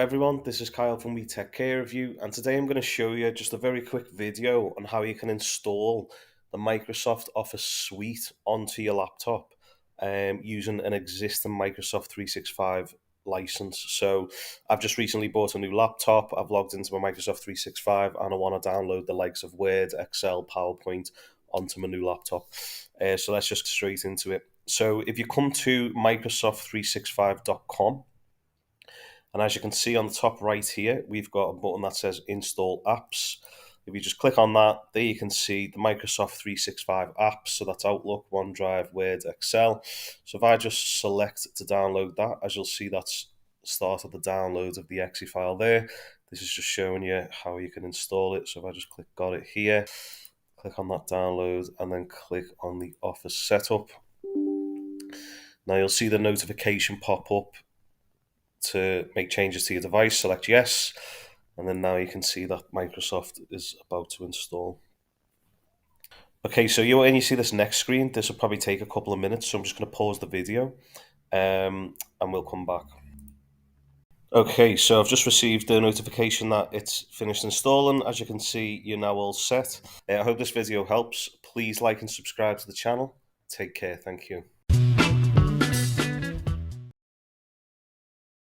everyone, this is Kyle from WeTechCareOfYou, and today I'm going to show you just a very quick video on how you can install the Microsoft Office suite onto your laptop using an existing Microsoft 365 license. So I've just recently bought a new laptop, I've logged into my Microsoft 365 and I want to download the likes of Word, Excel, PowerPoint onto my new laptop. So let's just get straight into it. So if you come to Microsoft365.com, and as you can see on the top right here, we've got a button that says Install Apps. If you just click on that, there you can see the Microsoft 365 apps. So that's Outlook, OneDrive, Word, Excel. So if I just select to download that, as you'll see, that's started the download of the exe file there. This is just showing you how you can install it. So if I just click got it here, click on that download and then click on the Office setup. Now you'll see the notification pop up to make changes to your device. Select yes, and then now you can see that Microsoft is about to install. Okay, so when you see this next screen, this will probably take a couple of minutes, so I'm just going to pause the video and we'll come back. Okay, so I've just received the notification that it's finished installing. As you can see, you're now all set. I hope this video helps. Please like and subscribe to the channel. Take care. Thank you.